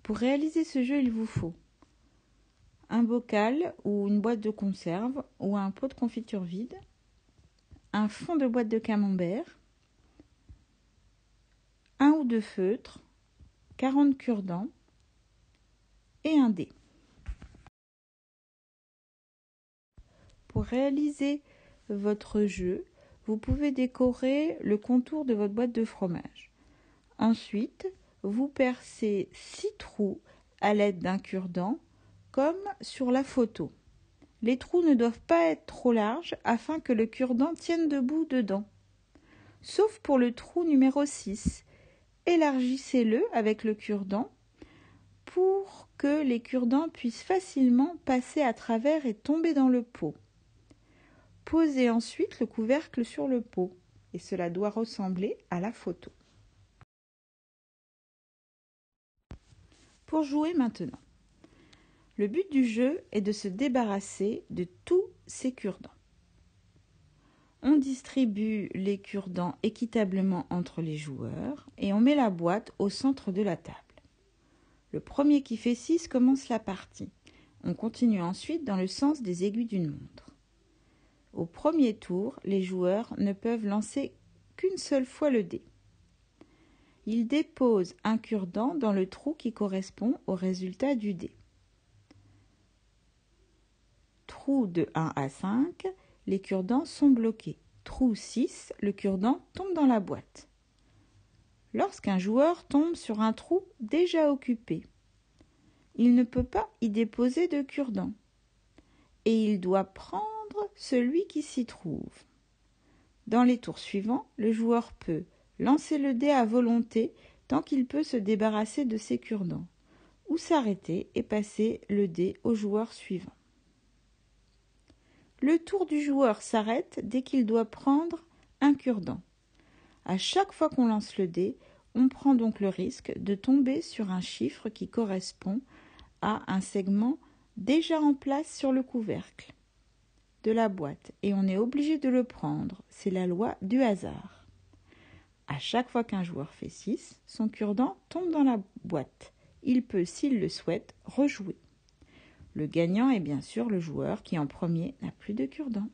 Pour réaliser ce jeu, il vous faut un bocal ou une boîte de conserve ou un pot de confiture vide, un fond de boîte de camembert, un ou deux feutres, 40 cure-dents et un dé. Pour réaliser votre jeu, vous pouvez décorer le contour de votre boîte de fromage. Ensuite, vous percez 6 trous à l'aide d'un cure-dent, comme sur la photo. Les trous ne doivent pas être trop larges afin que le cure-dent tienne debout dedans. Sauf pour le trou numéro 6. Élargissez-le avec le cure-dent pour que les cure-dents puissent facilement passer à travers et tomber dans le pot. Posez ensuite le couvercle sur le pot et cela doit ressembler à la photo. Pour jouer maintenant, le but du jeu est de se débarrasser de tous ces cure-dents. On distribue les cure-dents équitablement entre les joueurs et on met la boîte au centre de la table. Le premier qui fait 6 commence la partie. On continue ensuite dans le sens des aiguilles d'une montre. Au premier tour, les joueurs ne peuvent lancer qu'une seule fois le dé. Ils déposent un cure-dent dans le trou qui correspond au résultat du dé. Trou de 1 à 5, les cure-dents sont bloqués. Trou 6, le cure-dent tombe dans la boîte. Lorsqu'un joueur tombe sur un trou déjà occupé, il ne peut pas y déposer de cure-dent et il doit prendre celui qui s'y trouve. Dans les tours suivants, le joueur peut lancer le dé à volonté tant qu'il peut se débarrasser de ses cure-dents ou s'arrêter et passer le dé au joueur suivant. Le tour du joueur s'arrête dès qu'il doit prendre un cure-dent. À chaque fois qu'on lance le dé, on prend donc le risque de tomber sur un chiffre qui correspond à un segment déjà en place sur le couvercle de la boîte et on est obligé de le prendre. C'est la loi du hasard. À chaque fois qu'un joueur fait 6, son cure-dent tombe dans la boîte. Il peut, s'il le souhaite, rejouer. Le gagnant est bien sûr le joueur qui en premier n'a plus de cure-dent.